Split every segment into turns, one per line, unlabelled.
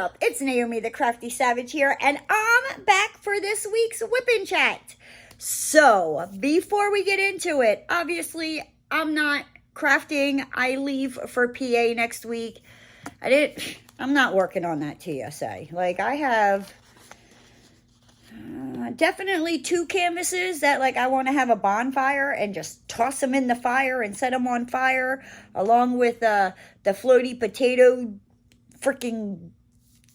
up? It's Naomi the Crafty Savage here, and I'm back for this week's Wip Chat. So, before we get into it, obviously, I'm not crafting. I leave for PA next week. I'm not working on that TSA. Like, I have definitely 2 canvases that, like, I want to have a bonfire and just toss them in the fire and set them on fire, along with the floaty potato freaking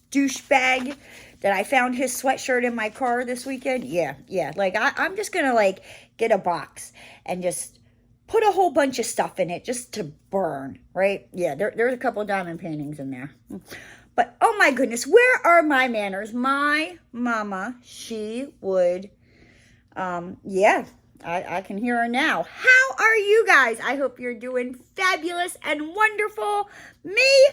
douchebag that I found his sweatshirt in my car this weekend. Yeah. Like, I'm just gonna, like, get a box and just put a whole bunch of stuff in it just to burn, right? Yeah, there's a couple of diamond paintings in there. But, oh my goodness, where are my manners? My mama, she would, I can hear her now. How are you guys? I hope you're doing fabulous and wonderful. Me,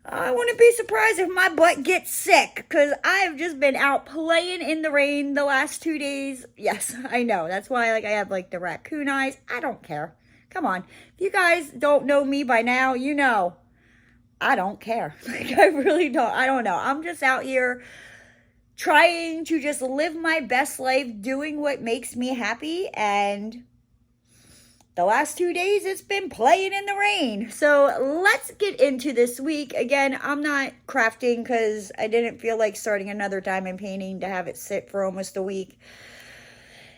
I wouldn't be surprised if my butt gets sick, because I've just been out playing in the rain the last 2 days. Yes, I know. That's why, like, I have, like, the raccoon eyes. I don't care. Come on. If you guys don't know me by now, you know I don't care. Like, I really don't. I don't know. I'm just out here trying to just live my best life, doing what makes me happy, and the last 2 days, it's been playing in the rain. So let's get into this week. Again, I'm not crafting because I didn't feel like starting another diamond painting to have it sit for almost a week.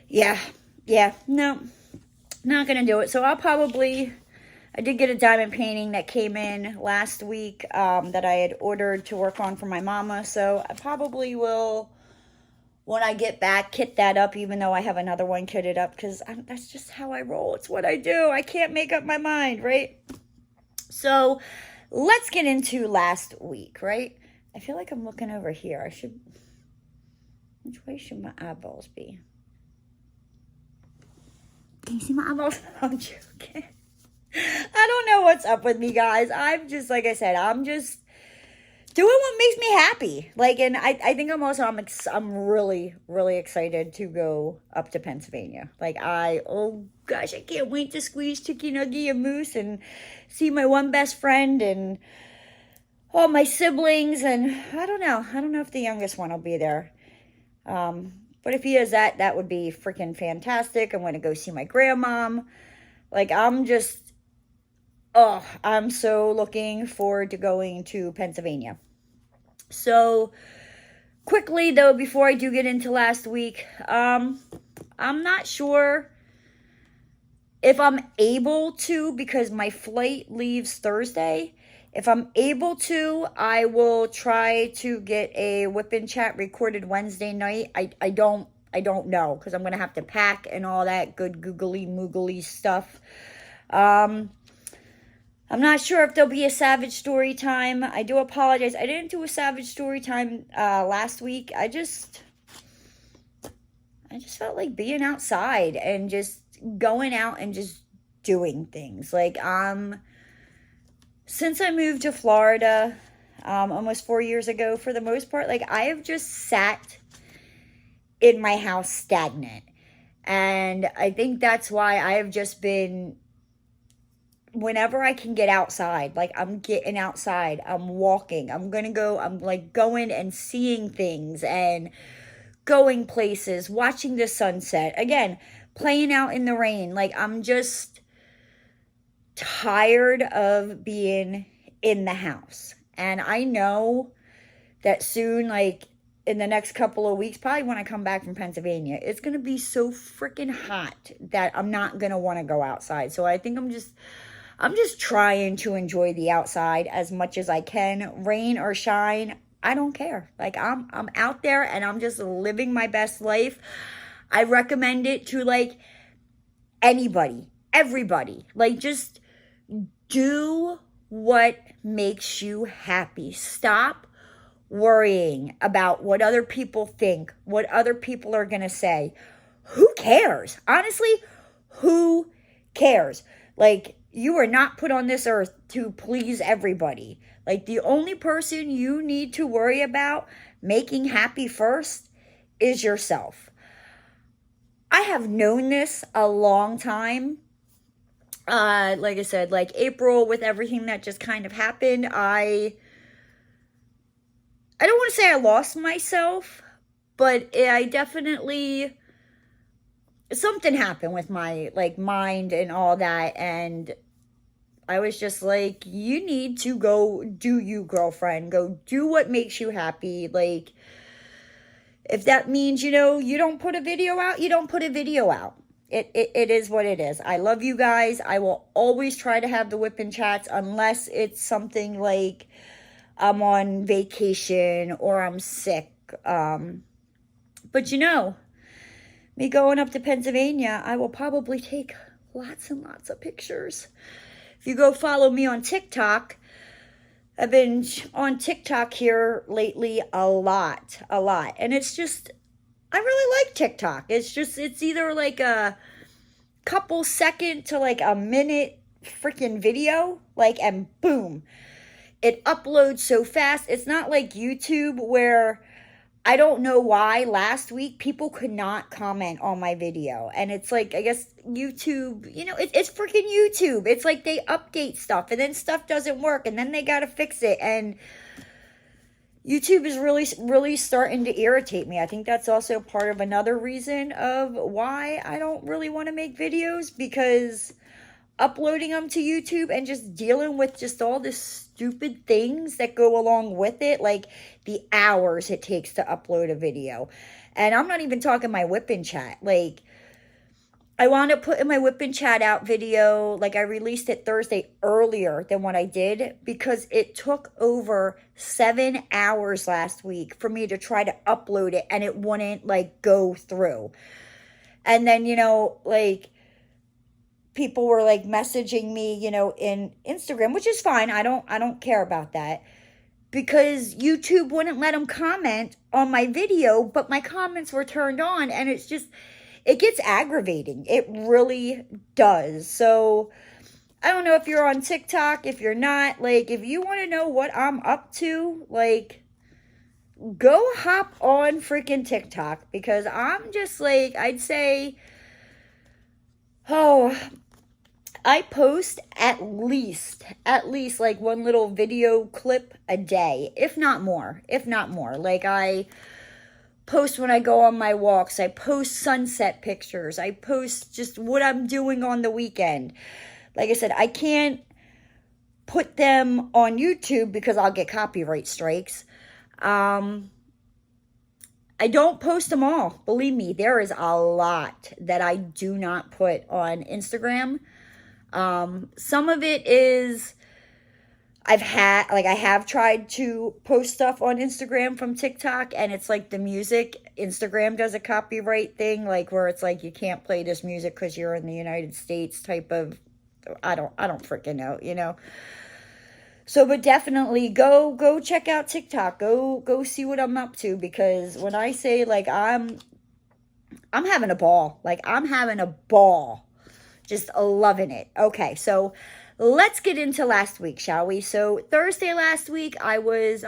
Yeah, no, not going to do it. So I did get a diamond painting that came in last week that I had ordered to work on for my mama. So I probably will, when I get back, kit that up, even though I have another one kitted up, because that's just how I roll. It's what I do. I can't make up my mind, right? So let's get into last week, right? I feel like I'm looking over here. Which way should my eyeballs be? Can you see my eyeballs? I'm joking. I don't know what's up with me, guys. I'm just, like I said, I'm just doing what makes me happy. Like, and I think I'm really, really excited to go up to Pennsylvania. Like, oh gosh, I can't wait to squeeze Chicky Nuggy and Moose and see my one best friend and all my siblings. And I don't know if the youngest one will be there. But if he is, that would be freaking fantastic. I'm going to go see my grandmom. Like, I'm so looking forward to going to Pennsylvania. So, quickly though, before I do get into last week, I'm not sure if I'm able to, because my flight leaves Thursday. If I'm able to, I will try to get a Whip Chat recorded Wednesday night. I don't know, because I'm going to have to pack and all that good googly moogly stuff. I'm not sure if there'll be a Savage Story Time. I do apologize. I didn't do a Savage Story Time last week. I just felt like being outside and just going out and just doing things. Like, since I moved to Florida almost 4 years ago, for the most part, like, I have just sat in my house stagnant. And I think that's why I have just been, whenever I can get outside, like, I'm getting outside, I'm walking, I'm like going and seeing things and going places, watching the sunset, again, playing out in the rain. Like, I'm just tired of being in the house. And I know that soon, like, in the next couple of weeks, probably when I come back from Pennsylvania, it's going to be so freaking hot that I'm not going to want to go outside. So I think I'm just trying to enjoy the outside as much as I can, rain or shine. I don't care. Like, I'm out there and I'm just living my best life. I recommend it to, like, anybody, everybody. Like, just do what makes you happy. Stop worrying about what other people think, what other people are going to say. Who cares? Honestly, who cares? Like, you are not put on this earth to please everybody. Like, the only person you need to worry about making happy first is yourself. I have known this a long time. Like I said, like April, with everything that just kind of happened, I I don't want to say I lost myself, but I definitely, something happened with my, like, mind and all that, and I was just like, you need to go do you, girlfriend. Go do what makes you happy. Like, if that means, you know, you don't put a video out, you don't put a video out. It is what it is. I love you guys. I will always try to have the Whip Chats unless it's something like I'm on vacation or I'm sick. But you know, me going up to Pennsylvania, I will probably take lots and lots of pictures. If you go follow me on TikTok, I've been on TikTok here lately a lot. And it's just, I really like TikTok. It's just, it's either like a couple second to like a minute freaking video, like, and boom, it uploads so fast. It's not like YouTube where I don't know why last week people could not comment on my video. And it's like, I guess YouTube, you know, it's freaking YouTube. It's like they update stuff and then stuff doesn't work and then they got to fix it. And YouTube is really starting to irritate me. I think that's also part of another reason of why I don't really want to make videos, because uploading them to YouTube and just dealing with just all the stupid things that go along with it, like the hours it takes to upload a video. And I'm not even talking my Whip Chat. Like, I wound up putting my Whip Chat out video, like I released it Thursday earlier than what I did, because it took over 7 hours last week for me to try to upload it and it wouldn't like go through. And then, you know, like, people were like messaging me, you know, in Instagram, which is fine. I don't care about that, because YouTube wouldn't let them comment on my video, but my comments were turned on, and it's just, it gets aggravating. It really does. So I don't know if you're on TikTok, if you're not, like, if you want to know what I'm up to, like, go hop on freaking TikTok, because I'm just like, I'd say, oh, I post at least like one little video clip a day, if not more. Like, I post when I go on my walks. I post sunset pictures. I post just what I'm doing on the weekend. Like I said, I can't put them on YouTube because I'll get copyright strikes. I don't post them all. Believe me, there is a lot that I do not put on Instagram. Some of it is, I have tried to post stuff on Instagram from TikTok, and it's like the music, Instagram does a copyright thing, like where it's like, you can't play this music because you're in the United States type of, I don't freaking know, you know. So, but definitely go check out TikTok. Go see what I'm up to, because when I say, like, I'm having a ball. Like, I'm having a ball. Just loving it. Okay, so let's get into last week, shall we? So Thursday last week, I was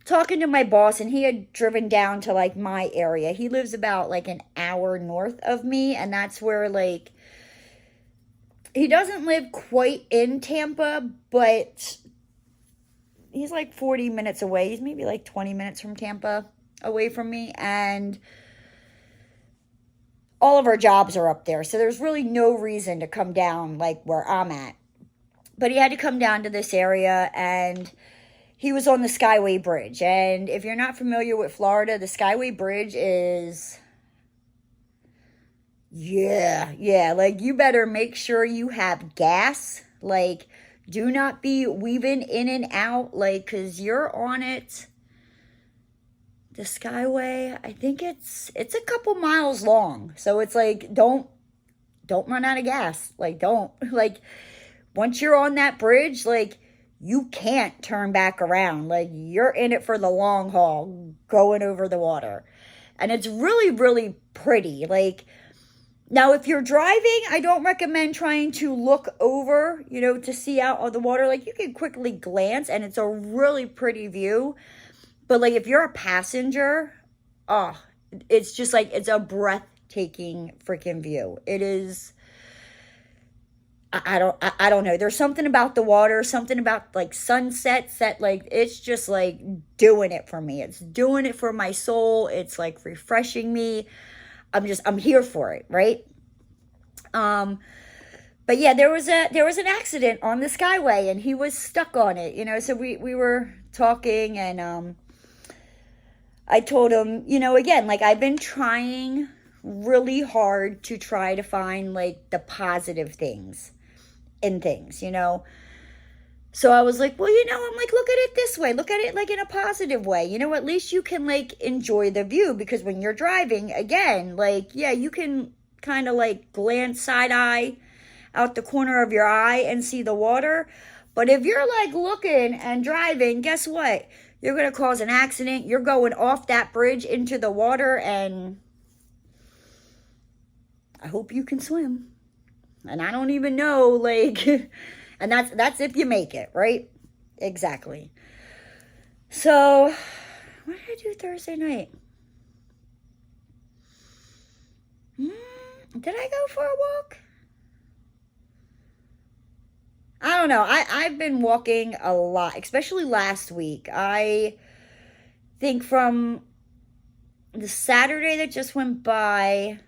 talking to my boss, and he had driven down to like my area. He lives about like an hour north of me, and that's where, like, he doesn't live quite in Tampa, but he's like 40 minutes away. He's maybe like 20 minutes from Tampa away from me, and all of our jobs are up there, so there's really no reason to come down like where I'm at. But he had to come down to this area, and he was on the Skyway Bridge. And if you're not familiar with Florida, the Skyway Bridge is, yeah, like, you better make sure you have gas. Like, do not be weaving in and out, like, because you're on it. The Skyway, I think it's a couple miles long. So it's like, don't run out of gas. Like, don't, like, once you're on that bridge, like, you can't turn back around. Like, you're in it for the long haul, going over the water. And it's really, really pretty. Like, now, if you're driving, I don't recommend trying to look over, you know, to see out on the water. Like, you can quickly glance, and it's a really pretty view. But, like, if you're a passenger, oh, it's just, like, it's a breathtaking freaking view. It is, I don't know. There's something about the water, something about like sunsets that like it's just like doing it for me. It's doing it for my soul. It's like refreshing me. I'm here for it, right? Um but yeah, there was an accident on the Skyway and he was stuck on it, you know. So we were talking and I told him, you know, again, like I've been trying really hard to try to find like the positive things in things, you know. So I was like, well, you know, I'm like, look at it this way. Look at it like in a positive way. You know, at least you can like enjoy the view because when you're driving, again, like, yeah, you can kind of like glance side eye out the corner of your eye and see the water. But if you're like looking and driving, guess what? You're going to cause an accident. You're going off that bridge into the water, and I hope you can swim. And I don't even know, like, and that's if you make it, right? Exactly. So, what did I do Thursday night? Did I go for a walk? I don't know. I've been walking a lot, especially last week. I think from the Saturday that just went by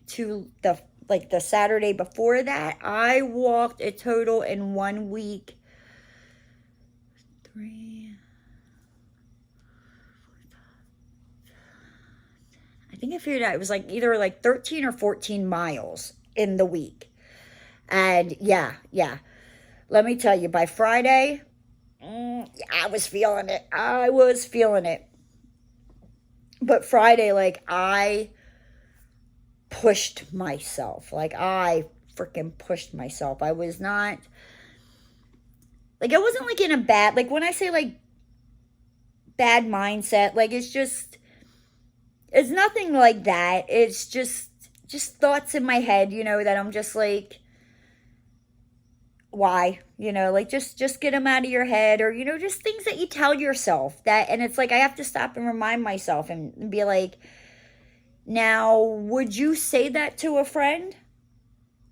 to the Saturday before that, I walked a total in 1 week. 3, I think I figured out it was like either like 13 or 14 miles in the week. And yeah. Let me tell you, by Friday, I was feeling it. I was feeling it. But Friday, like, I pushed myself. Like, I freaking pushed myself. I was not, like, I wasn't, like, in a bad, like, when I say, like, bad mindset, like, it's just, it's nothing like that. It's just thoughts in my head, you know, that I'm just, like, why, you know, like just get them out of your head, or you know, just things that you tell yourself that, and it's like I have to stop and remind myself and be like, now would you say that to a friend?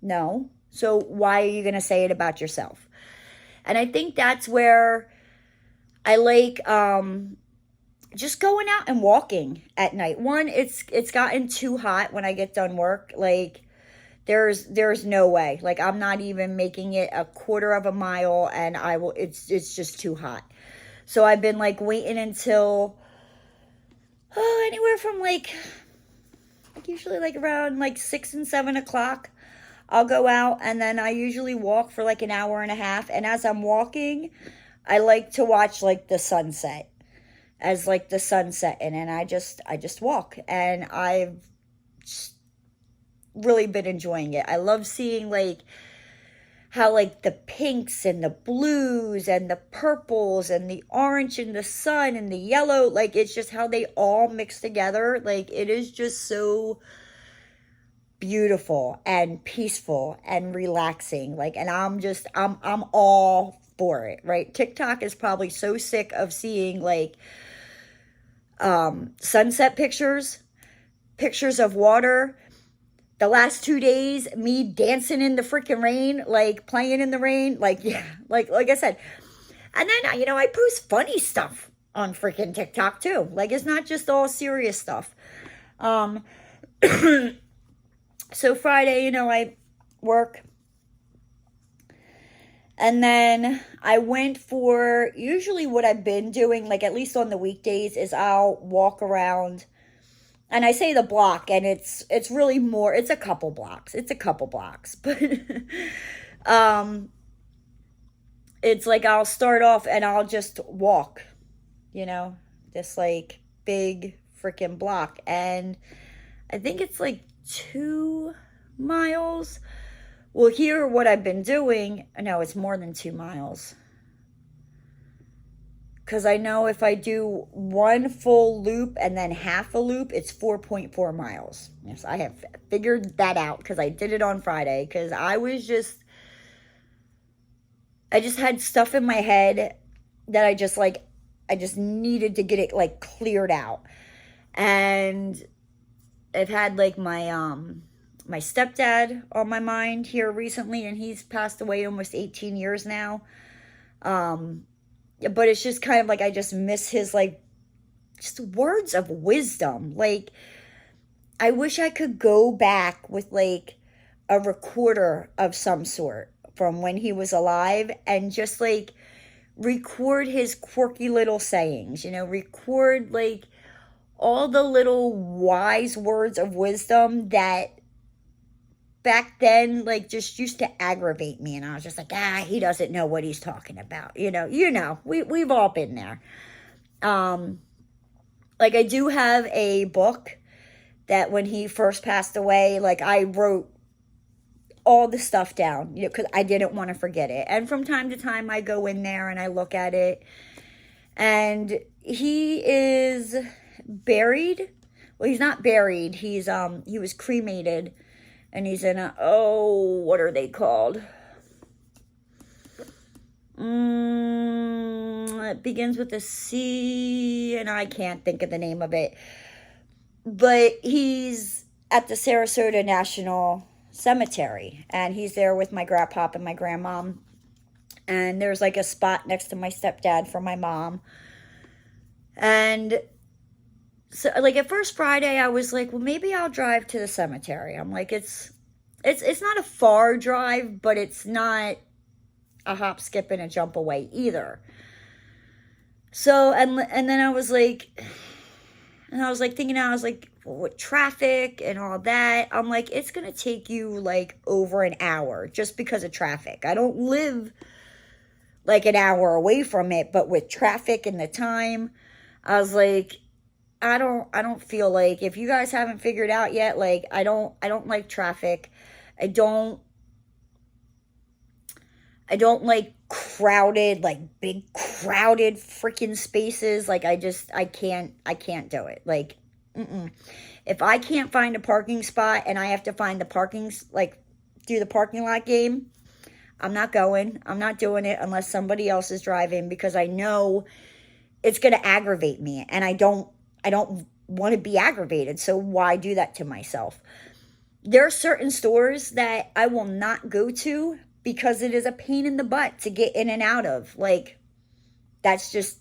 No. So why are you going to say it about yourself? And I think that's where I like just going out and walking at night. One, it's gotten too hot when I get done work. Like there's no way. Like I'm not even making it a quarter of a mile, and I will. It's just too hot. So I've been like waiting until anywhere from like usually like around like 6 and 7 o'clock. I'll go out, and then I usually walk for like an hour and a half. And as I'm walking, I like to watch like the sunset, as like the sunset, and I just walk, and I've really been enjoying it. I love seeing like how like the pinks and the blues and the purples and the orange and the sun and the yellow, like it's just how they all mix together. Like it is just so beautiful and peaceful and relaxing. Like, and I'm all for it, right? TikTok is probably so sick of seeing like sunset pictures of water. The last 2 days, me dancing in the freaking rain, like playing in the rain, like, yeah, like I said. And then, you know, I post funny stuff on freaking TikTok too. Like, it's not just all serious stuff. So Friday, you know, I work. And then I went for, usually what I've been doing, like at least on the weekdays, is I'll walk around. And I say the block, and it's really more, it's a couple blocks. But it's like I'll start off and I'll just walk, you know, this like big freaking block. And I think it's like 2 miles. Well, here, what I've been doing, no, it's more than 2 miles. Because I know if I do one full loop and then half a loop, it's 4.4 miles. Yes, I have figured that out because I did it on Friday. Because I just had stuff in my head that I just needed to get it like cleared out. And I've had like my my stepdad on my mind here recently, and he's passed away almost 18 years now. But it's just kind of like I just miss his like just words of wisdom. Like I wish I could go back with like a recorder of some sort from when he was alive and just like record his quirky little sayings, record like all the little wise words of wisdom that back then like just used to aggravate me, and I was just like, he doesn't know what he's talking about. We've all been there. Like I do have a book that when he first passed away, like I wrote all the stuff down, because I didn't want to forget it. And from time to time I go in there and I look at it, and he is buried. Well, he's not buried. He was cremated, and he's in what are they called? It begins with a C, and I can't think of the name of it. But he's at the Sarasota National Cemetery, and he's there with my grandpop and my grandmom. And there's like a spot next to my stepdad for my mom. And so like at first Friday I was like, well, maybe I'll drive to the cemetery. I'm like, it's not a far drive, but it's not a hop, skip, and a jump away either. So and then I was like thinking, I was like, well, with traffic and all that, I'm like, it's gonna take you like over an hour just because of traffic. I don't live like an hour away from it, but with traffic and the time, I was like, I don't feel like, if you guys haven't figured out yet, like I don't like traffic. I don't like crowded, like big crowded freaking spaces. Like I can't do it. Like, if I can't find a parking spot and I have to find do the parking lot game, I'm not going. I'm not doing it unless somebody else is driving, because I know it's going to aggravate me, and I don't want to be aggravated. So why do that to myself? There are certain stores that I will not go to because it is a pain in the butt to get in and out of. Like, that's just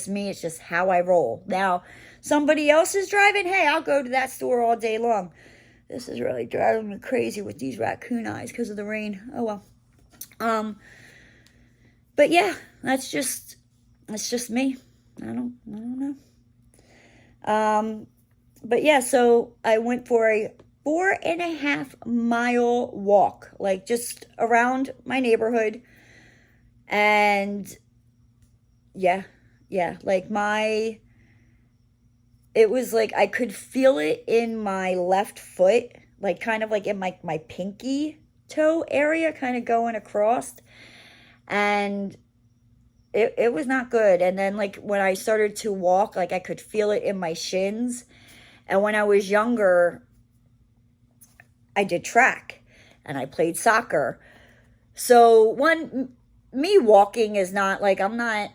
me. It's just how I roll. Now, somebody else is driving, hey, I'll go to that store all day long. This is really driving me crazy with these raccoon eyes because of the rain. Oh well. But yeah, that's just me. I don't know. But yeah, so I went for a 4.5 mile walk, like just around my neighborhood. And yeah, like it was like I could feel it in my left foot, like kind of like in my pinky toe area, kind of going across. And it was not good. And then like when I started to walk, like I could feel it in my shins. And when I was younger, I did track and I played soccer. So me walking is not like, I'm not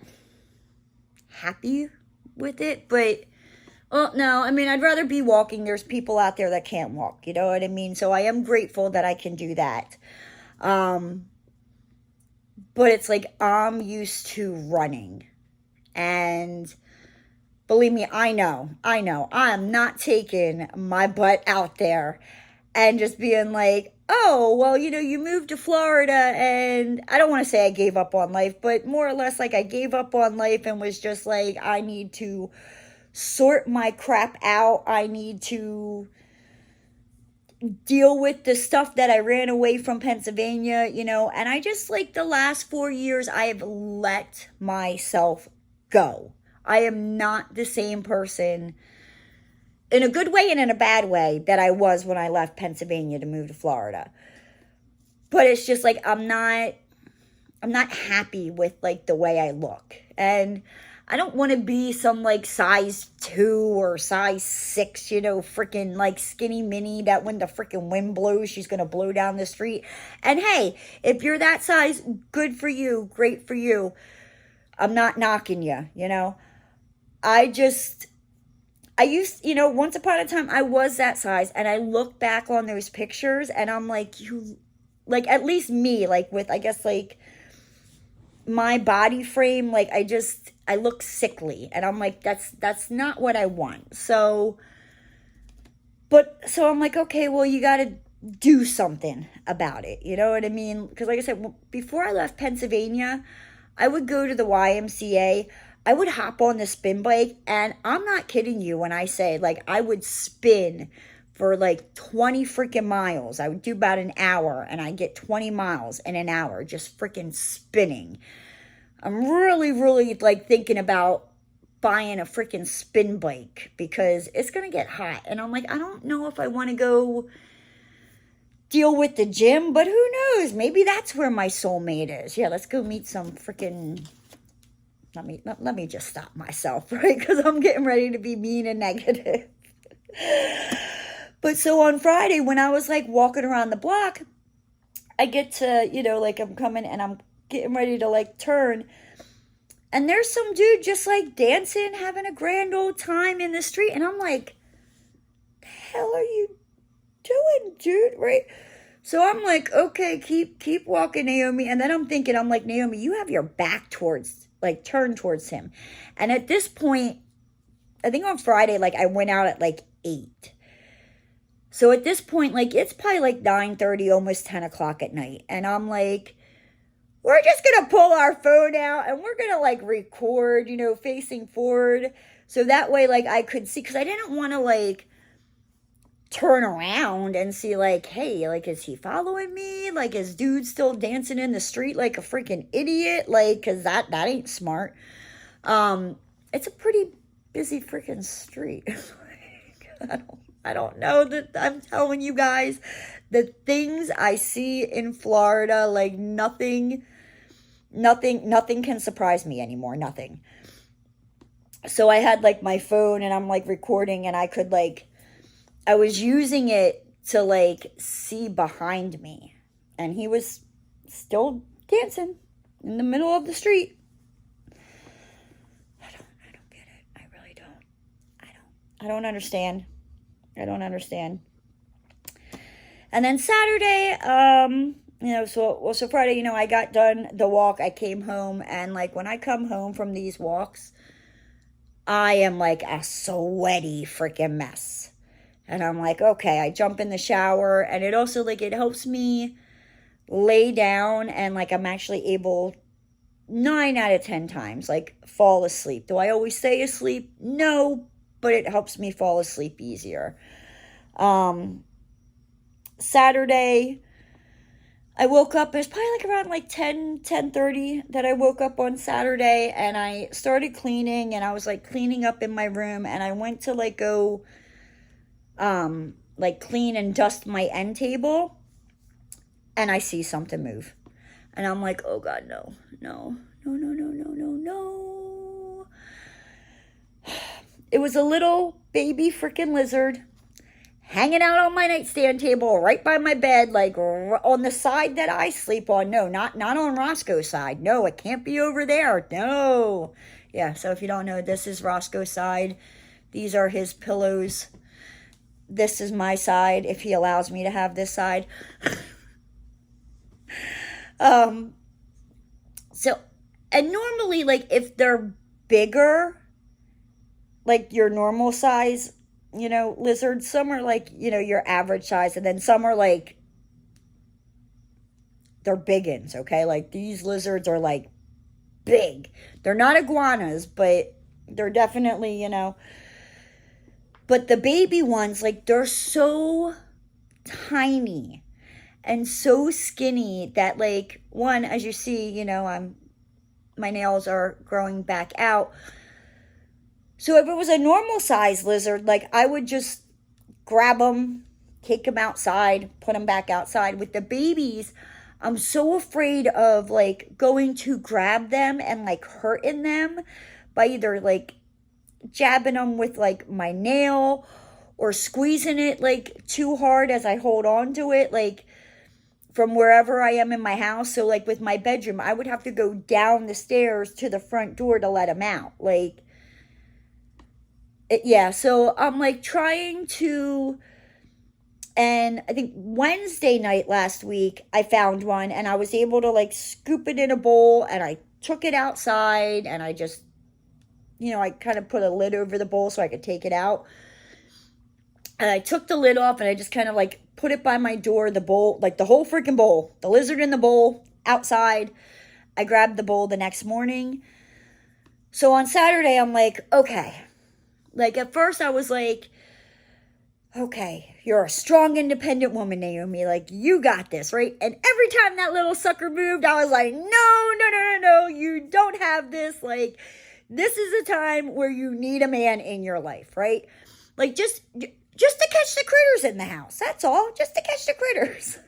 happy with it, but no, I mean, I'd rather be walking. There's people out there that can't walk, you know what I mean? So I am grateful that I can do that. But it's like I'm used to running, and believe me, I know I'm not taking my butt out there and just being like, oh, well, you moved to Florida, and I don't want to say I gave up on life, but more or less like I gave up on life and was just like, I need to sort my crap out. I need to deal with the stuff that I ran away from Pennsylvania, and I just like the last 4 years, I have let myself go. I am not the same person, in a good way and in a bad way, that I was when I left Pennsylvania to move to Florida. But it's just like, I'm not happy with like the way I look. And I don't want to be some like size 2 or size 6, freaking like skinny mini that when the freaking wind blows, she's going to blow down the street. And hey, if you're that size, good for you. Great for you. I'm not knocking you, I used, once upon a time I was that size, and I look back on those pictures and I'm like, like, at least me, like, with, I guess, like, my body frame, like, I look sickly, and I'm like, that's not what I want. So I'm like, okay, well, you got to do something about it. You know what I mean? Because, like I said, before I left Pennsylvania, I would go to the YMCA. I would hop on the spin bike, and I'm not kidding you when I say, like, I would spin for like 20 freaking miles. I would do about an hour, and I get 20 miles in an hour just freaking spinning. I'm really, really, like, thinking about buying a freaking spin bike because it's going to get hot. And I'm like, I don't know if I want to go deal with the gym, but who knows? Maybe that's where my soulmate is. Yeah, let's go meet some freaking... Let me just stop myself, right? Because I'm getting ready to be mean and negative. But so on Friday, when I was like walking around the block, I get to, like, I'm coming and I'm getting ready to like turn. And there's some dude just like dancing, having a grand old time in the street. And I'm like, the hell are you doing, dude? Right? So I'm like, okay, keep walking, Naomi. And then I'm thinking, I'm like, Naomi, you have your back turned towards him. And at this point, I think on Friday, like, I went out at like 8. So at this point, like, it's probably like 9:30, almost 10 o'clock at night. And I'm like, we're just going to pull our phone out and we're going to like record, facing forward. So that way, like, I could see, because I didn't want to like turn around and see like, hey, like, is he following me? Like, is dude still dancing in the street like a freaking idiot? Like, because that ain't smart. It's a pretty busy freaking street. I don't know that I'm telling you guys the things I see in Florida, like nothing can surprise me anymore. Nothing. So I had like my phone and I'm like recording, and I was using it to like see behind me, and he was still dancing in the middle of the street. I don't get it. I really don't. I don't understand. I don't understand. And then Saturday, so Friday, I got done the walk. I came home, and like when I come home from these walks, I am like a sweaty freaking mess. And I'm like, okay, I jump in the shower, and it also like, it helps me lay down, and like I'm actually able 9 out of 10 times, like, fall asleep. Do I always stay asleep? No, but it helps me fall asleep easier. Saturday, I woke up, it was probably like around like 10:30 that I woke up on Saturday, and I started cleaning, and I was like cleaning up in my room, and I went to like go like clean and dust my end table, and I see something move, and I'm like, oh God, no. It was a little baby freaking lizard hanging out on my nightstand table right by my bed, like on the side that I sleep on. No, not on Roscoe's side. No, it can't be over there. No. Yeah, so if you don't know, this is Roscoe's side. These are his pillows. This is my side, if he allows me to have this side. So, and normally, like, if they're bigger, like your normal size, lizards, some are like, your average size, and then some are like, they're biggins, okay? Like, these lizards are like big. They're not iguanas, but they're definitely, but the baby ones, like, they're so tiny and so skinny that, like, one, as you see, my nails are growing back out. So if it was a normal size lizard, like, I would just grab them, take them outside, put them back outside. With the babies, I'm so afraid of like going to grab them and like hurting them by either like jabbing them with like my nail or squeezing it like too hard as I hold on to it, like from wherever I am in my house. So like with my bedroom, I would have to go down the stairs to the front door to let them out. Like, Yeah, so I'm like trying to, and I think Wednesday night last week, I found one and I was able to like scoop it in a bowl and I took it outside and I just, I kind of put a lid over the bowl so I could take it out. And I took the lid off and I just kind of like put it by my door, the bowl, like the whole freaking bowl, the lizard in the bowl outside. I grabbed the bowl the next morning. So on Saturday, I'm like, okay. Like at first I was like, okay, you're a strong, independent woman, Naomi. Like, you got this, right? And every time that little sucker moved, I was like, no, no, no, no, no, you don't have this. Like, this is a time where you need a man in your life, right? Like, just to catch the critters in the house. That's all. Just to catch the critters.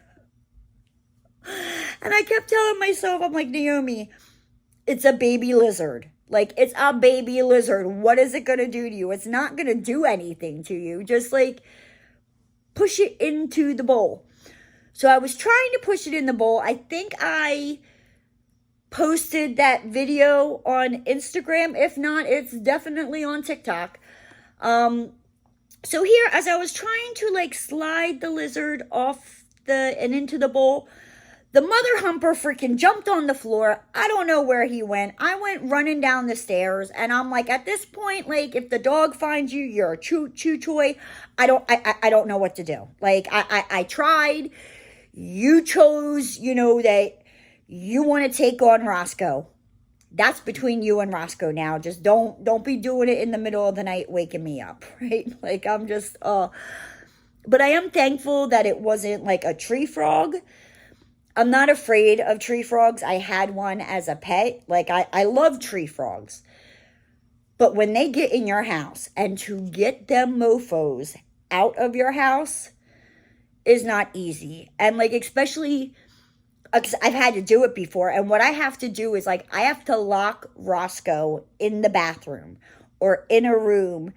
And I kept telling myself, I'm like, Naomi, it's a baby lizard. Like, it's a baby lizard. What is it going to do to you? It's not going to do anything to you. Just, like, push it into the bowl. So I was trying to push it in the bowl. I think I posted that video on Instagram. If not, it's definitely on TikTok. So here, as I was trying to, like, slide the lizard off and into the bowl, the mother humper freaking jumped on the floor. I don't know where he went. I went running down the stairs, and I'm like, at this point, like, if the dog finds you, you're a chew toy. I don't know what to do. Like, I tried. You chose, that you want to take on Roscoe. That's between you and Roscoe now. Just don't be doing it in the middle of the night, waking me up, right? Like, I'm just, but I am thankful that it wasn't like a tree frog. I'm not afraid of tree frogs. I had one as a pet. Like, I love tree frogs. But when they get in your house, and to get them mofos out of your house is not easy. And, like, especially, because I've had to do it before. And what I have to do is, like, I have to lock Roscoe in the bathroom or in a room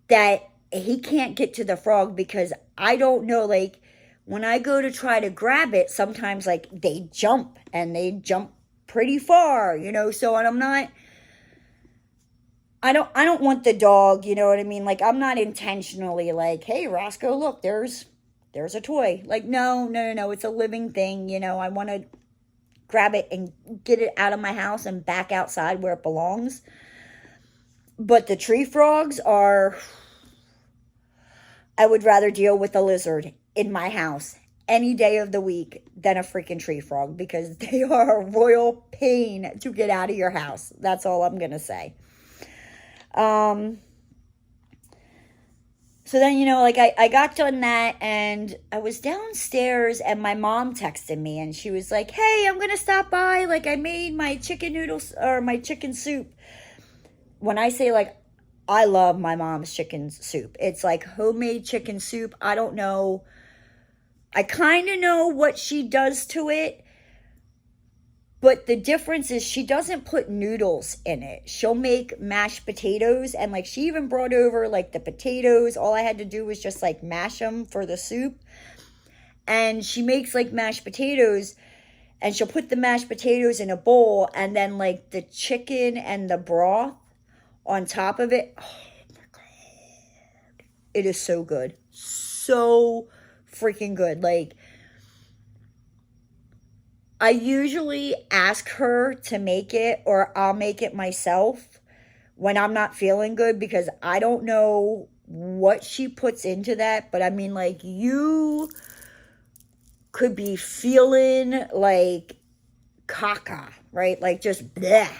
that he can't get to the frog, because I don't know, like, when I go to try to grab it, sometimes, like, they jump, and they jump pretty far, so, and I don't want the dog, you know what I mean? Like, I'm not intentionally like, hey, Roscoe, look, there's a toy. Like, no, it's a living thing, I want to grab it and get it out of my house and back outside where it belongs. But the tree frogs I would rather deal with a lizard in my house any day of the week than a freaking tree frog, because they are a royal pain to get out of your house. That's all I'm going to say. So then, like, I got done that, and I was downstairs, and my mom texted me, and she was like, hey, I'm going to stop by. Like, I made my chicken noodles, or my chicken soup. When I say, like, I love my mom's chicken soup. It's like homemade chicken soup. I don't know. I kind of know what she does to it. But the difference is she doesn't put noodles in it. She'll make mashed potatoes. And, like, she even brought over, like, the potatoes. All I had to do was just, like, mash them for the soup. And she makes, like, mashed potatoes. And she'll put the mashed potatoes in a bowl. And then, like, the chicken and the broth on top of it. Oh my God. It is so good. So freaking good. Like, I usually ask her to make it, or I'll make it myself when I'm not feeling good, because I don't know what she puts into that. But I mean, like, you could be feeling like caca, right? Like, just bleh.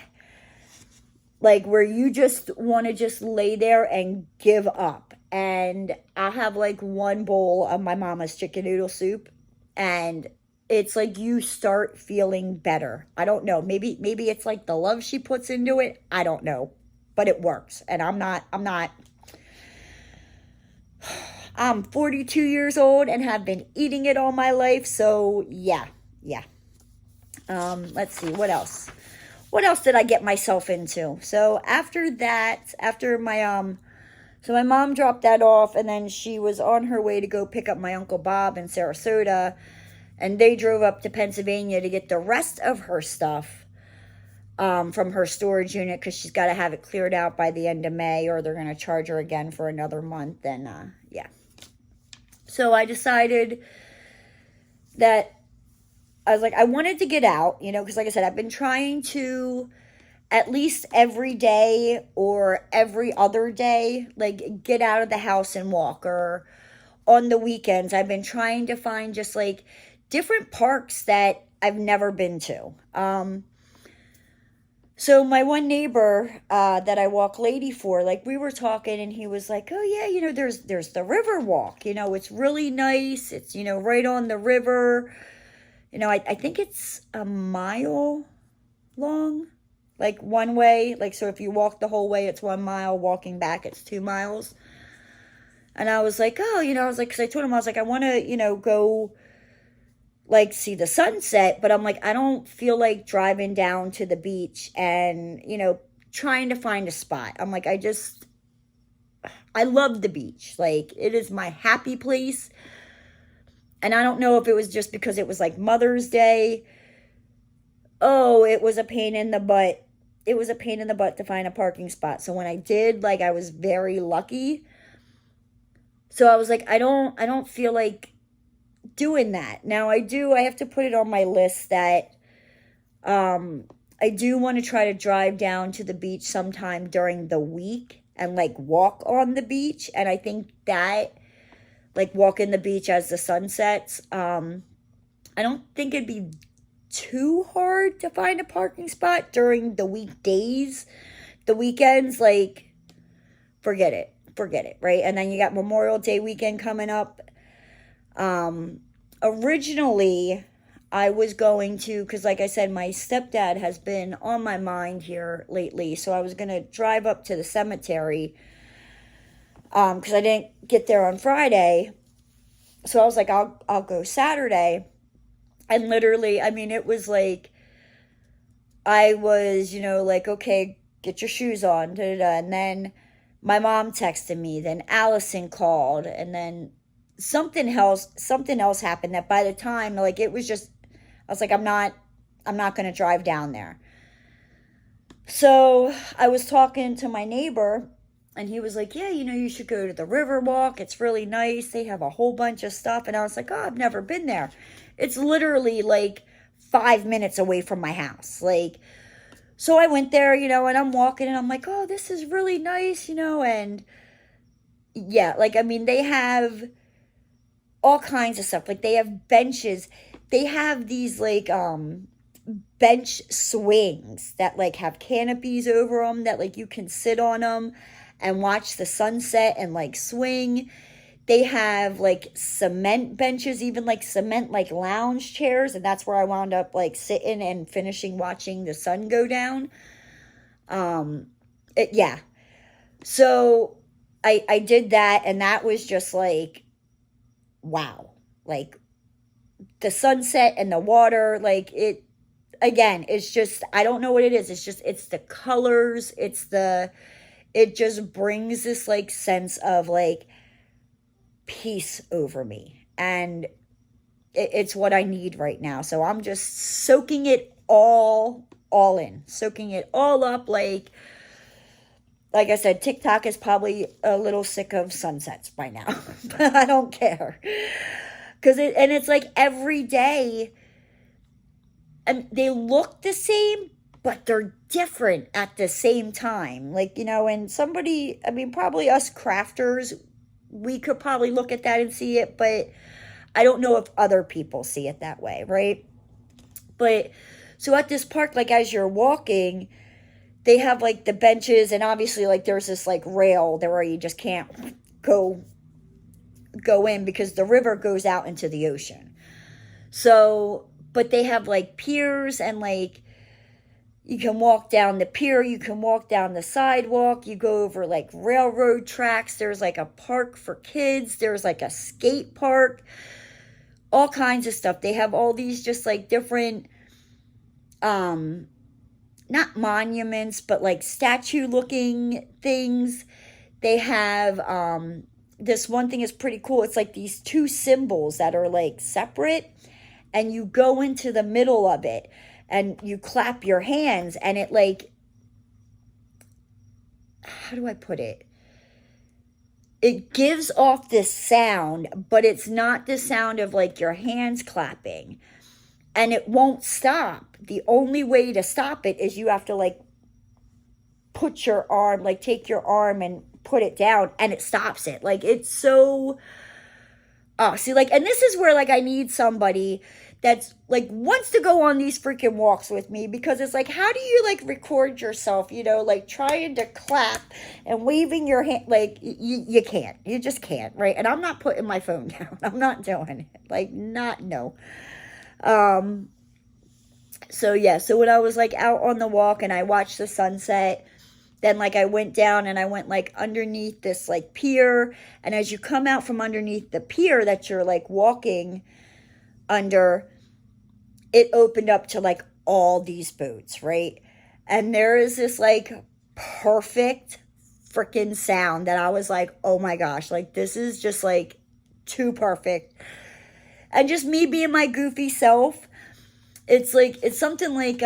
Like, where you just want to just lay there and give up. And I'll have, like, one bowl of my mama's chicken noodle soup, and it's like you start feeling better. I don't know. Maybe it's like the love she puts into it. I don't know. But it works. And I'm 42 years old and have been eating it all my life. So, yeah. Let's see. What else? What else did I get myself into? So after that, so my mom dropped that off, and then she was on her way to go pick up my Uncle Bob in Sarasota, and they drove up to Pennsylvania to get the rest of her stuff. from her storage unit because she's got to have it cleared out by the end of May or they're going to charge her again for another month. And yeah. So I decided that I was like, I wanted to get out, you know, because like I said, I've been trying to at least every day or every other day, like get out of the house and walk. Or on the weekends, I've been trying to find just like different parks that I've never been to. So my one neighbor that I walk lady for, like we were talking and he was like, oh yeah, you know, there's the river walk, you know, it's really nice. It's, you know, right on the river. You know, I think it's a mile long, like one way. Like, so if you walk the whole way, it's 1 mile. Walking back, it's 2 miles. And I was like, oh, you know, I was like, because I told him, I was like, I want to, you know, go like see the sunset, but I'm like, I don't feel like driving down to the beach and, you know, trying to find a spot. I'm like, I love the beach. Like, it is my happy place. And I don't know if it was just because it was like Mother's Day. Oh, it was a pain in the butt. It was a pain in the butt to find a parking spot. So when I did, like, I was very lucky. So I was like, I don't feel like doing that. Now I have to put it on my list that I do want to try to drive down to the beach sometime during the week and like walk on the beach. And I think that like walking the beach as the sun sets, I don't think it'd be too hard to find a parking spot during the weekdays. The weekends, like, forget it, right? And then you got Memorial Day weekend coming up. Originally, I was going to, because like I said, my stepdad has been on my mind here lately, so I was going to drive up to the cemetery, because I didn't get there on Friday, so I was like, I'll go Saturday. And literally, I mean, it was like, I was, you know, like, okay, get your shoes on, da, da, da. And then my mom texted me, then Allison called, and then something else happened that by the time, like, it was just, I was like, I'm not going to drive down there. So I was talking to my neighbor, and he was like, yeah, you know, you should go to the river walk. It's really nice. They have a whole bunch of stuff. And I was like, oh, I've never been there. It's literally like 5 minutes away from my house. Like, so I went there, you know, and I'm walking and I'm like, oh, this is really nice, you know, and yeah, like, I mean, they have all kinds of stuff. Like, they have benches. They have these like bench swings that like have canopies over them that like you can sit on them and watch the sunset and like swing. They have like cement benches, even like cement like lounge chairs, and that's where I wound up like sitting and finishing watching the sun go down. Yeah. So I did that, and that was just like, wow. Like, the sunset and the water, like, it, again, it's just, I don't know what it is. It's just, it's the colors. It just brings this like sense of like peace over me. And it's what I need right now. So I'm just soaking it all in, soaking it all up. Like I said, TikTok is probably a little sick of sunsets by now, but I don't care. And it's like every day, and they look the same, but they're different at the same time. Like, you know, and somebody, I mean, probably us crafters, we could probably look at that and see it, but I don't know if other people see it that way, right? But so at this park, like, as you're walking, they have like the benches, and obviously like there's this like rail there where you just can't go in because the river goes out into the ocean. So, but they have like piers, and like you can walk down the pier, you can walk down the sidewalk, you go over like railroad tracks. There's like a park for kids, there's like a skate park, all kinds of stuff. They have all these just like different not monuments, but like statue looking things. They have this one thing is pretty cool. It's like these two symbols that are like separate, and you go into the middle of it, and you clap your hands, and it like, how do I put it? It gives off this sound, but it's not the sound of like your hands clapping, and it won't stop. The only way to stop it is you have to like put your arm, like take your arm and put it down, and it stops it. Like, it's so, oh, see, like, and this is where like I need somebody that's like wants to go on these freaking walks with me, because it's like, how do you like record yourself, you know, like trying to clap and waving your hand? Like, you can't, you just can't, right? And I'm not putting my phone down. I'm not doing it. Like, not, no. So yeah, so when I was like out on the walk and I watched the sunset, then like I went down and I went like underneath this like pier, and as you come out from underneath the pier that you're like walking under, it opened up to like all these boats, right? And there is this like perfect freaking sound that I was like, oh my gosh, like this is just like too perfect. And just me being my goofy self, it's like, it's something like,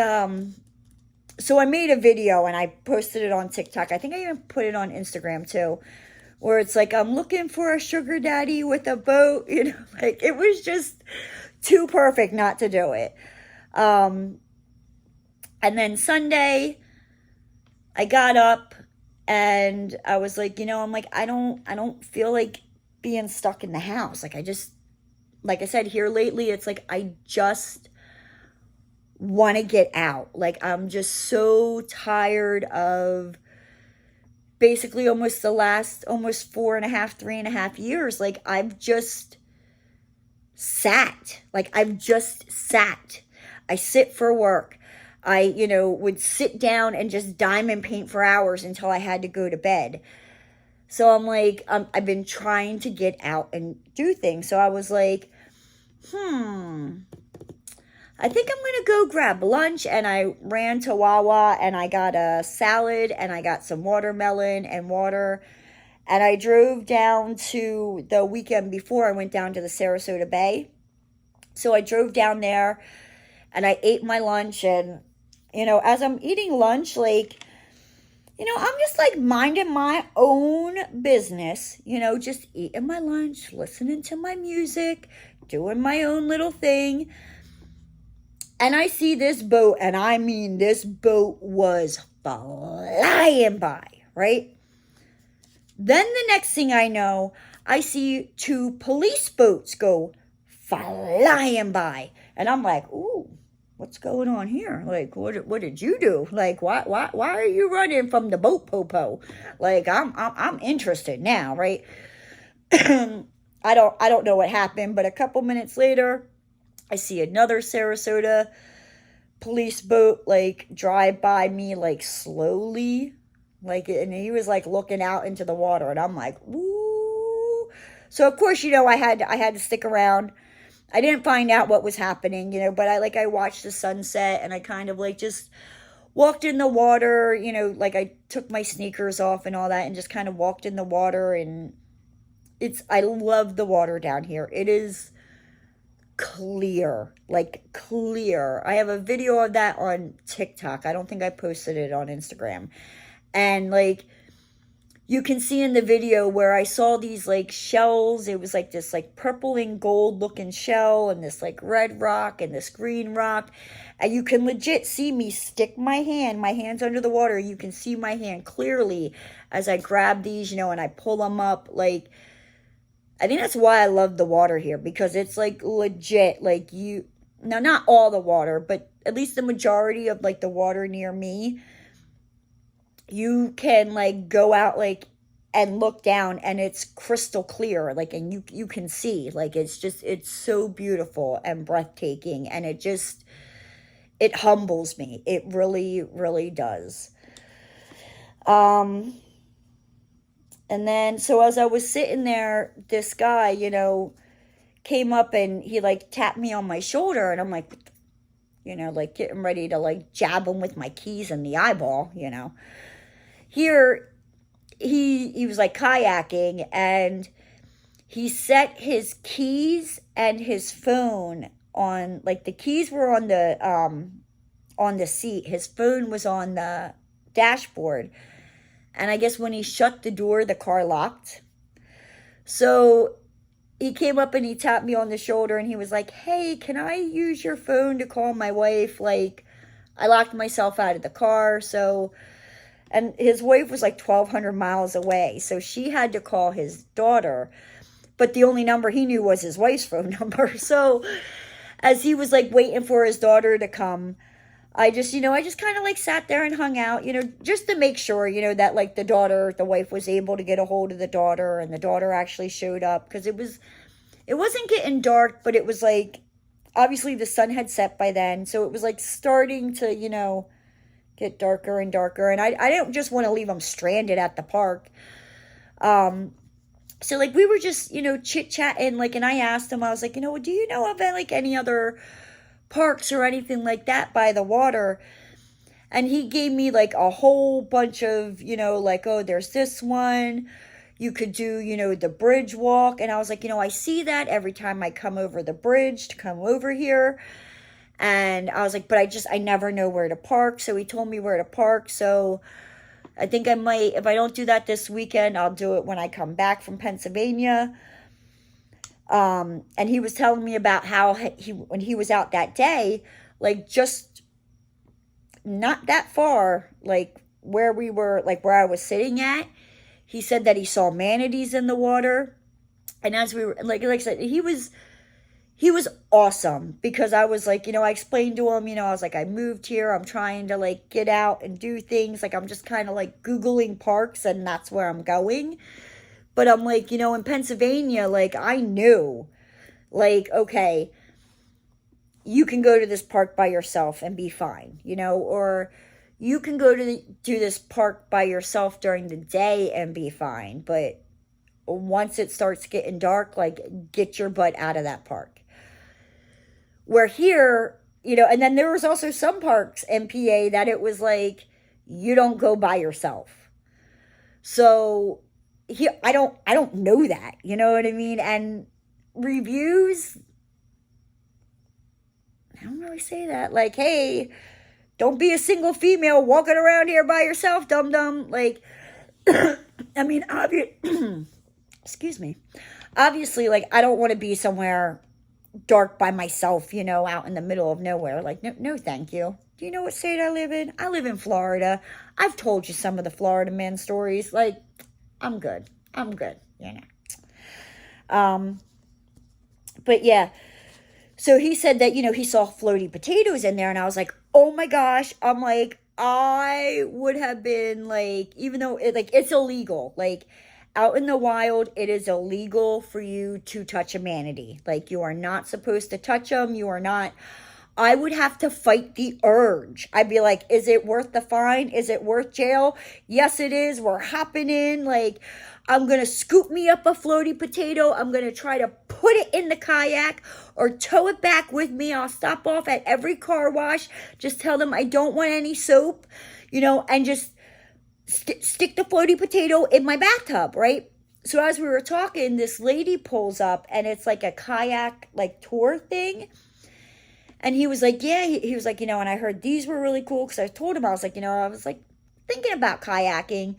so I made a video and I posted it on TikTok. I think I even put it on Instagram too, where it's like, I'm looking for a sugar daddy with a boat, you know, like it was just too perfect not to do it. And then Sunday I got up and I was like, you know, I'm like, I don't feel like being stuck in the house. Like, I just, like I said, here lately, it's like, I just want to get out. Like, I'm just so tired of basically almost the last almost 3.5 years. Like, I've just sat. Like, I've just sat. I sit for work. I, you know, would sit down and just diamond paint for hours until I had to go to bed. So I'm like, I've been trying to get out and do things. So I was like, I think I'm going to go grab lunch. And I ran to Wawa and I got a salad and I got some watermelon and water. And I drove down to, the weekend before, I went down to the Sarasota Bay. So I drove down there and I ate my lunch. And, you know, as I'm eating lunch, like, you know, I'm just like minding my own business, you know, just eating my lunch, listening to my music, doing my own little thing. And I see this boat, and I mean, this boat was flying by, right? Then the next thing I know, I see 2 police boats go flying by. And I'm like, ooh, what's going on here? Like, what did you do? Like, why are you running from the boat popo? Like, I'm interested now, right? I don't know what happened, but a couple minutes later, I see another Sarasota police boat like drive by me like slowly, like, and he was like looking out into the water, and I'm like, woo. So of course, you know, I had to stick around. I didn't find out what was happening, you know, but I watched the sunset, and I kind of like just walked in the water, you know, like I took my sneakers off and all that and just kind of walked in the water. And I love the water down here. It is clear, like clear. I have a video of that on TikTok. I don't think I posted it on Instagram. And like, you can see in the video where I saw these like shells. It was like this like purple and gold looking shell, and this like red rock and this green rock. And you can legit see me stick my hands under the water. You can see my hand clearly as I grab these, you know, and I pull them up. Like, I think that's why I love the water here, because it's like legit, like now not all the water, but at least the majority of like the water near me, you can like go out like and look down and it's crystal clear, like, and you can see, like, it's so beautiful and breathtaking, and it humbles me. It really, really does. And then, so as I was sitting there, this guy, you know, came up and he like tapped me on my shoulder, and I'm like, you know, like getting ready to like jab him with my keys in the eyeball, you know. Here, he was like kayaking, and he set his keys and his phone on, like the keys were on the on the seat. His phone was on the dashboard. And I guess when he shut the door, the car locked. So he came up and he tapped me on the shoulder and he was like, hey, can I use your phone to call my wife? Like, I locked myself out of the car. So, and his wife was like 1,200 miles away. So she had to call his daughter. But the only number he knew was his wife's phone number. So as he was like waiting for his daughter to come, I just kind of like sat there and hung out, just to make sure, that like the wife was able to get a hold of the daughter, and the daughter actually showed up, because it wasn't getting dark, but it was like, obviously the sun had set by then. So it was like starting to, get darker and darker. And I didn't just want to leave them stranded at the park. So like we were just, chit-chatting, like, and I asked him, I was like, do you know of like any other parks or anything like that by the water? And he gave me like a whole bunch of, like, oh, there's this one. You could do, the bridge walk. And I was like, I see that every time I come over the bridge to come over here. And I was like, but I never know where to park. So he told me where to park. So I think I might, if I don't do that this weekend, I'll do it when I come back from Pennsylvania. And he was telling me about how when he was out that day, like just not that far, like where we were, like where I was sitting at, he said that he saw manatees in the water. And as we were, like I said, he was awesome, because I was like, I explained to him, I was like, I moved here. I'm trying to like get out and do things. Like I'm just kind of like Googling parks, and that's where I'm going. But I'm like, in Pennsylvania, like I knew, like, okay, you can go to this park by yourself and be fine, or you can go to this park by yourself during the day and be fine. But once it starts getting dark, like get your butt out of that park. Where here, and then there was also some parks in PA that it was like, you don't go by yourself. So here, I don't know that, you know what I mean? And reviews, I don't really say that. Like, hey, don't be a single female walking around here by yourself, dum-dum. Like, I mean, excuse me. Obviously, like, I don't want to be somewhere dark by myself, out in the middle of nowhere. Like, no, thank you. Do you know what state I live in? I live in Florida. I've told you some of the Florida man stories. Like, I'm good, But yeah, so he said that, he saw floaty potatoes in there, and I was like, oh my gosh. I'm like, I would have been like, even though it's illegal, like out in the wild, it is illegal for you to touch a manatee. Like, you are not supposed to touch them. You are not. I would have to fight the urge. I'd be like, is it worth the fine? Is it worth jail? Yes, it is. We're hopping in. Like, I'm going to scoop me up a floaty potato. I'm going to try to put it in the kayak or tow it back with me. I'll stop off at every car wash. Just tell them I don't want any soap, and just stick the floaty potato in my bathtub, right? So as we were talking, this lady pulls up, and it's like a kayak, like, tour thing. And he was like, yeah, he was like, and I heard these were really cool, because I told him, I was like, I was like thinking about kayaking,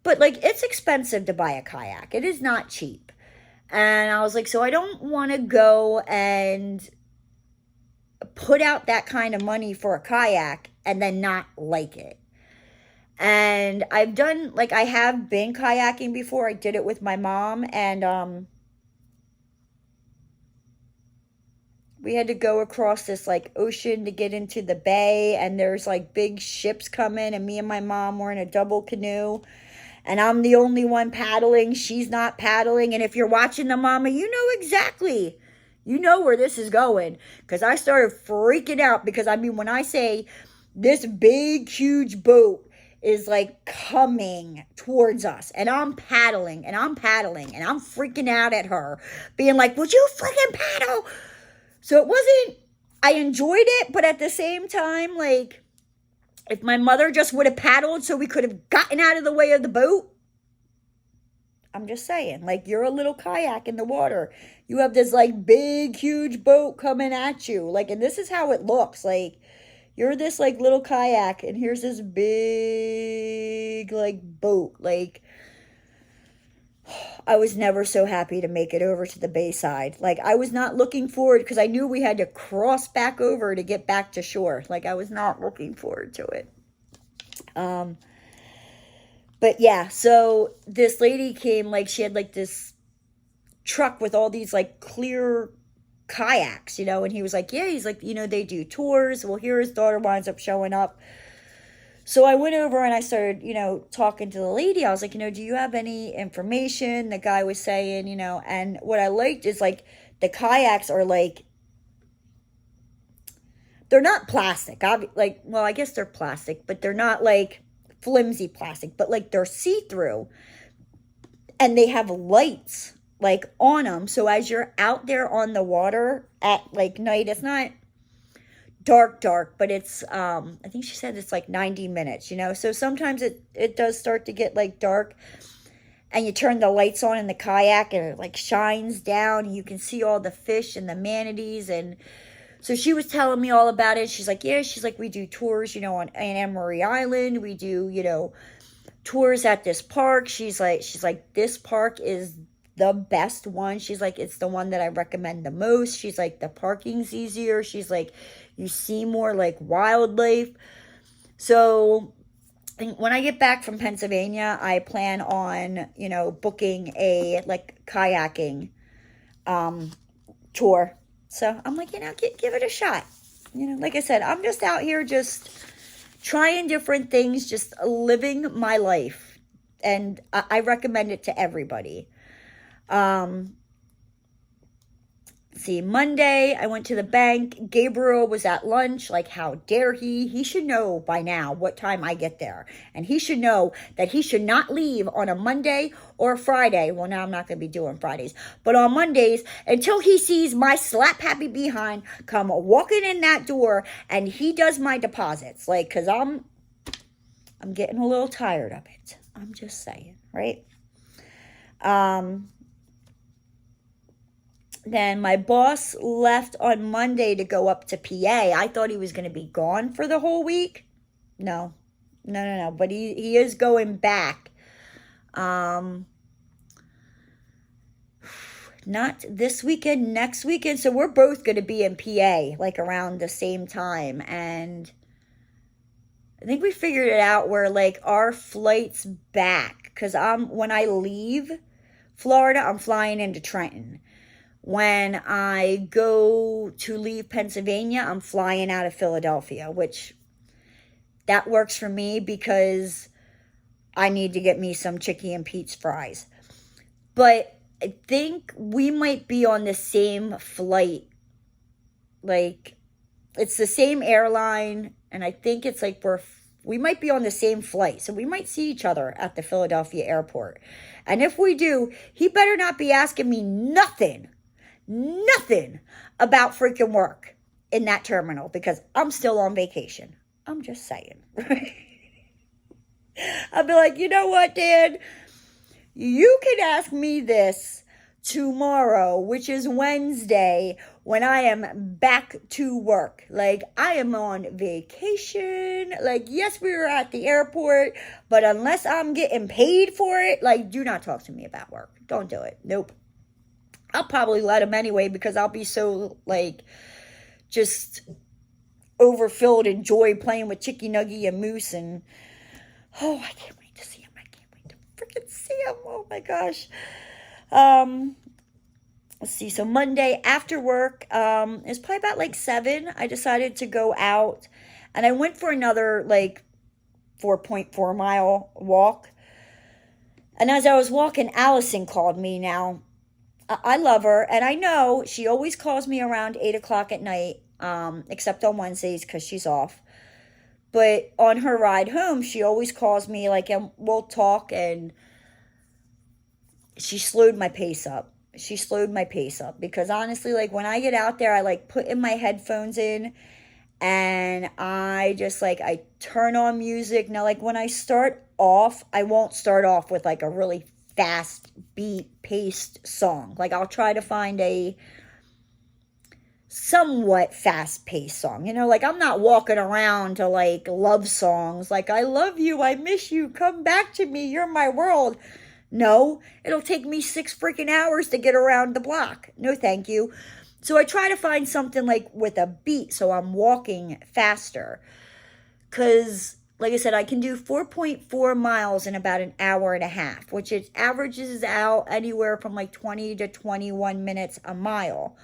but like it's expensive to buy a kayak. It is not cheap. And I was like, so I don't want to go and put out that kind of money for a kayak and then not like it. And I have been kayaking before. I did it with my mom, and we had to go across this like ocean to get into the bay, and there's like big ships coming, and me and my mom were in a double canoe, and I'm the only one paddling. She's not paddling. And if you're watching the mama, you know exactly, where this is going, because I started freaking out, because when I say this big, huge boat is like coming towards us, and I'm paddling, and I'm freaking out at her, being like, would you freaking paddle? So it wasn't, I enjoyed it, but at the same time, like, if my mother just would have paddled so we could have gotten out of the way of the boat, I'm just saying, like, you're a little kayak in the water. You have this, like, big, huge boat coming at you. Like, and this is how it looks. Like, you're this like little kayak and here's this big like boat. Like, I was never so happy to make it over to the bayside. Like, I was not looking forward because I knew we had to cross back over to get back to shore. Like, I was not looking forward to it. But yeah, so this lady came, like, she had like this truck with all these like clear kayaks, you know, and he was like, yeah, he's like, you know, they do tours. Well, here his daughter winds up showing up. So I went over and I started, you know, talking to the lady. I was like, you know, do you have any information? The guy was saying, you know, and what I liked is like the kayaks are like, they're not plastic. Like, well, I guess they're plastic, but they're not like flimsy plastic, but like they're see-through and they have lights like on them. So as you're out there on the water at like night, it's not dark, but it's I think she said it's like 90 minutes, you know, so sometimes it does start to get like dark and you turn the lights on in the kayak and it like shines down and you can see all the fish and the manatees. And so she was telling me all about it. She's like, yeah, she's like, we do tours, you know, on Anna Marie Island. We do, you know, tours at this park. She's like this park is the best one. She's like, it's the one that I recommend the most. She's like, the parking's easier. She's like, you see more like wildlife. So when I get back from Pennsylvania, I plan on, you know, booking a like kayaking tour. So I'm like, you know, give it a shot. You know, like I said, I'm just out here just trying different things, just living my life. And I recommend it to everybody. See, Monday, I went to the bank. Gabriel was at lunch. Like, how dare he? He should know by now what time I get there. And he should know that he should not leave on a Monday or a Friday. Well, now I'm not going to be doing Fridays. But on Mondays, until he sees my slap-happy behind come walking in that door and he does my deposits. Like, because I'm getting a little tired of it. I'm just saying, right? Then my boss left on Monday to go up to PA. I thought he was going to be gone for the whole week. No. But he is going back. Not this weekend, next weekend. So we're both going to be in PA like around the same time. And I think we figured it out where like our flight's back. Because when I leave Florida, I'm flying into Trenton. When I go to leave Pennsylvania, I'm flying out of Philadelphia, which that works for me because I need to get me some Chicky and Pete's fries. But I think we might be on the same flight. Like, it's the same airline, and I think it's like we might be on the same flight. So we might see each other at the Philadelphia airport. And if we do, he better not be asking me nothing about freaking work in that terminal because I'm still on vacation. I'm just saying. I'll be like, you know what, Dad? You can ask me this tomorrow, which is Wednesday, when I am back to work. Like, I am on vacation. Like, yes, we were at the airport, but unless I'm getting paid for it, like, do not talk to me about work. Don't do it. Nope. I'll probably let him anyway because I'll be so, like, just overfilled in joy playing with Chicky Nuggy and Moose. And, oh, I can't wait to see him. I can't wait to freaking see him. Oh, my gosh. Let's see. So, Monday after work, it's probably about, like, 7. I decided to go out. And I went for another, like, 4.4 mile walk. And as I was walking, Allison called me. Now, I love her, and I know she always calls me around 8 o'clock at night, except on Wednesdays because she's off. But on her ride home, she always calls me, like, and we'll talk, and she slowed my pace up. Because honestly, like, when I get out there, I, like, put in my headphones in, and I just, like, I turn on music. Now, like, when I start off, I won't start off with, like, a really fast beat paced song. Like, I'll try to find somewhat fast-paced song. You know, like I'm not walking around to like love songs like I love you, I miss you, come back to me, you're my world. No, it'll take me 6 freaking hours to get around the block. No, thank you. So I try to find something like with a beat so I'm walking faster. Because, like I said, I can do 4.4 miles in about an hour and a half, which it averages out anywhere from like 20 to 21 minutes a mile,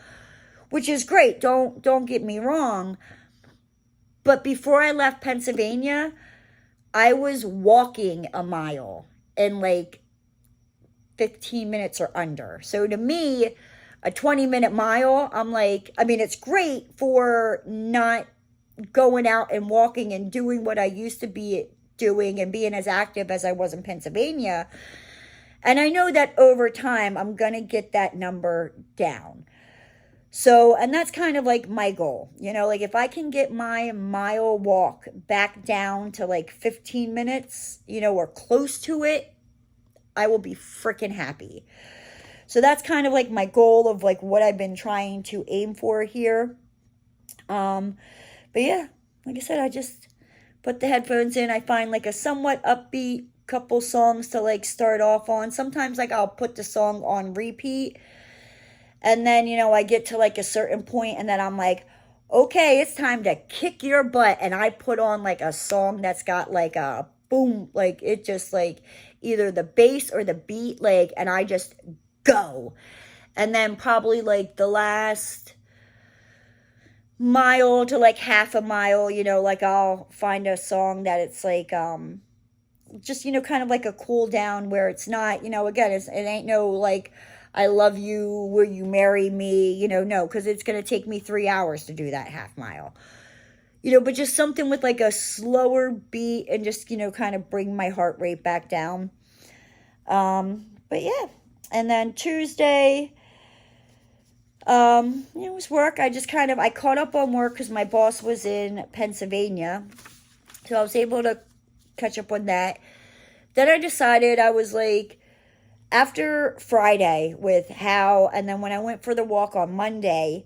which is great. Don't get me wrong. But before I left Pennsylvania, I was walking a mile in like 15 minutes or under. So to me, a 20-minute mile, I'm like, I mean, it's great for not going out and walking and doing what I used to be doing and being as active as I was in Pennsylvania. And I know that over time, I'm going to get that number down. So, and that's kind of like my goal, you know, like if I can get my mile walk back down to like 15 minutes, you know, or close to it, I will be freaking happy. So that's kind of like my goal of like what I've been trying to aim for here. But yeah, like I said, I just put the headphones in. I find like a somewhat upbeat couple songs to like start off on. Sometimes like I'll put the song on repeat. And then, you know, I get to like a certain point and then I'm like, okay, it's time to kick your butt. And I put on like a song that's got like a boom, like it just like either the bass or the beat, like, and I just go. And then probably like the last mile to like half a mile, you know, like I'll find a song that it's like, just, you know, kind of like a cool down where it's not, you know, again, it ain't no like, I love you, will you marry me, you know, no, because it's going to take me 3 hours to do that half mile. You know, but just something with like a slower beat and just, you know, kind of bring my heart rate back down. But yeah. And then Tuesday, it was work. I caught up on work because my boss was in Pennsylvania. So I was able to catch up on that. Then I decided I was like, after Friday with Hal, and then when I went for the walk on Monday,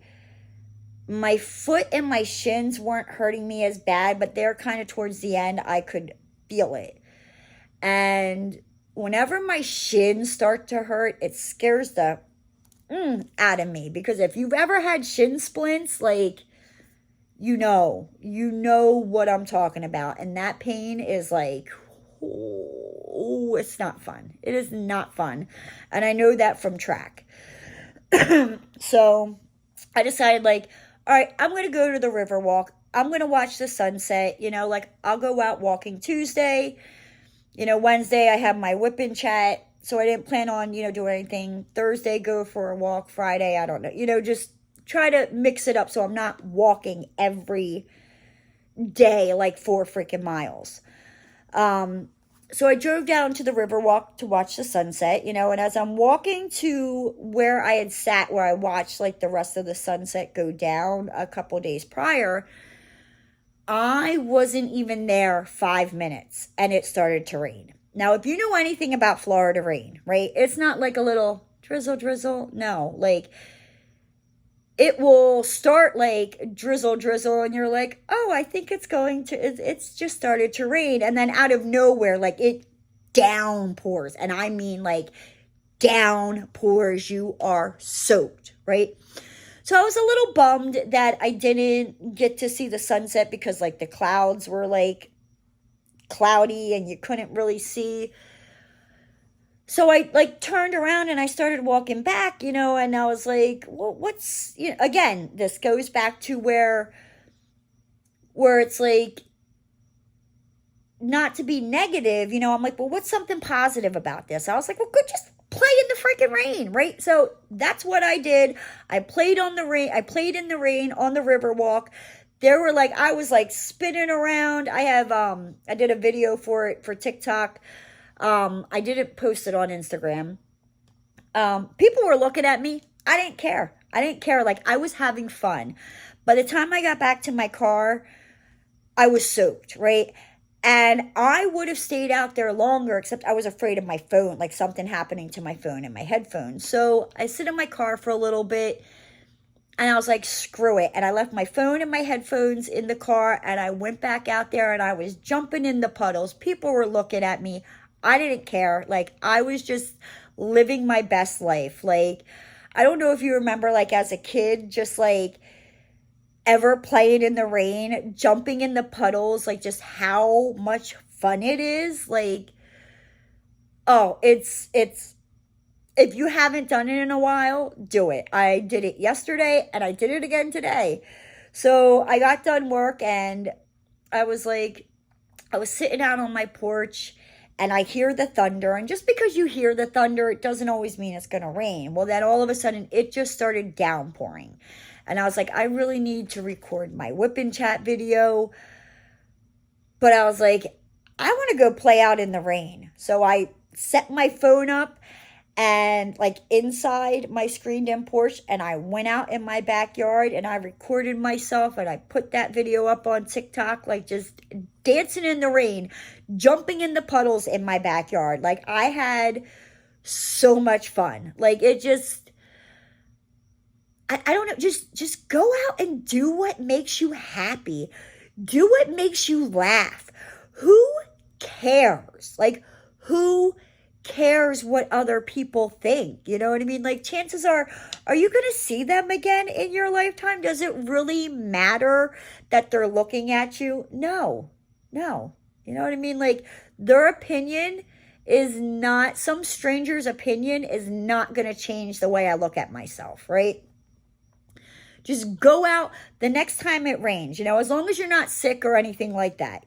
my foot and my shins weren't hurting me as bad, but they're kind of towards the end, I could feel it. And whenever my shins start to hurt, it scares the out of me. Because if you've ever had shin splints, like, you know what I'm talking about. And that pain is like, oh, it's not fun. It is not fun. And I know that from track. So I decided like, all right, I'm going to go to the river walk. I'm going to watch the sunset. You know, like I'll go out walking Tuesday. You know, Wednesday I have my Wip Chat. So I didn't plan on, you know, doing anything. Thursday, go for a walk. Friday, I don't know. You know, just try to mix it up so I'm not walking every day like 4 freaking miles. So I drove down to the Riverwalk to watch the sunset, you know, and as I'm walking to where I had sat, where I watched like the rest of the sunset go down a couple days prior, I wasn't even there 5 minutes and it started to rain. Now, if you know anything about Florida rain, right, it's not like a little drizzle. No, like it will start like drizzle, and you're like, oh, I think it's just started to rain. And then out of nowhere, like it downpours. And I mean like downpours. You are soaked, right? So I was a little bummed that I didn't get to see the sunset because like the clouds were like cloudy and you couldn't really see. So I like turned around and I started walking back, you know, and I was like, well, what's, you know, again, this goes back to where it's like, not to be negative, you know, I'm like, well, what's something positive about this? I was like, well, good, just play in the freaking rain, right? So that's what I did. I played in the rain on the river walk. There were like, I was like spinning around. I did a video for it for TikTok. I didn't post it on Instagram. People were looking at me. I didn't care. Like I was having fun. By the time I got back to my car, I was soaked, right? And I would have stayed out there longer, except I was afraid of my phone, like something happening to my phone and my headphones. So I sit in my car for a little bit. And I was like, screw it. And I left my phone and my headphones in the car, and I went back out there and I was jumping in the puddles. People were looking at me. I didn't care. Like, I was just living my best life. Like, I don't know if you remember, like, as a kid, just like ever playing in the rain, jumping in the puddles, like just how much fun it is. Like, oh, it's if you haven't done it in a while, do it. I did it yesterday and I did it again today. So I got done work and I was sitting out on my porch and I hear the thunder. And just because you hear the thunder, it doesn't always mean it's going to rain. Well, then all of a sudden it just started downpouring. And I was like, I really need to record my Wip Chat video. But I was like, I want to go play out in the rain. So I set my phone up and like inside my screened-in porch, and I went out in my backyard and I recorded myself and I put that video up on TikTok, like just dancing in the rain, jumping in the puddles in my backyard. Like, I had so much fun. Like, it just, I don't know, just go out and do what makes you happy. Do what makes you laugh. Who cares? Like, who cares what other people think? You know what I mean? Like, chances are you going to see them again in your lifetime? Does it really matter that they're looking at you? No. You know what I mean? Like, their opinion is not, some stranger's opinion is not going to change the way I look at myself, right? Just go out the next time it rains, as long as you're not sick or anything like that,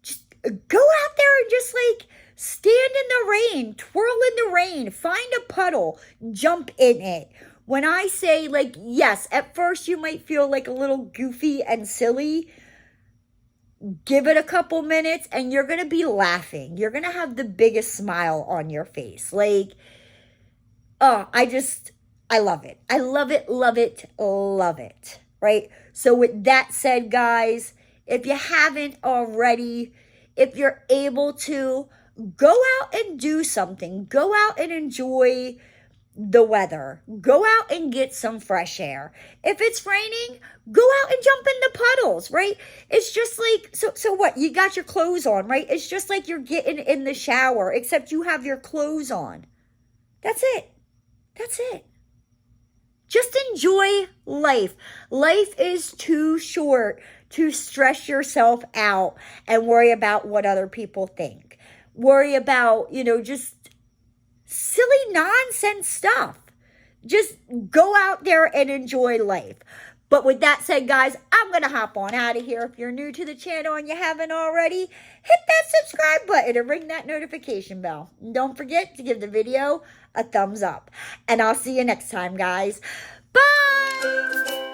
just go out there and just like stand in the rain, twirl in the rain, find a puddle, jump in it. When I say, like, yes, at first you might feel like a little goofy and silly. Give it a couple minutes and you're going to be laughing. You're going to have the biggest smile on your face. Like, oh, I love it. I love it, love it, love it, right? So with that said, guys, if you haven't already, if you're able to, go out and do something. Go out and enjoy the weather. Go out and get some fresh air. If it's raining, go out and jump in the puddles, right? It's just like, so what? You got your clothes on, right? It's just like you're getting in the shower, except you have your clothes on. That's it. That's it. Just enjoy life. Life is too short to stress yourself out and worry about what other people think. Worry about, just silly nonsense stuff. Just go out there and enjoy life. But with that said, guys, I'm going to hop on out of here. If you're new to the channel and you haven't already, hit that subscribe button and ring that notification bell. And don't forget to give the video a thumbs up. And I'll see you next time, guys. Bye!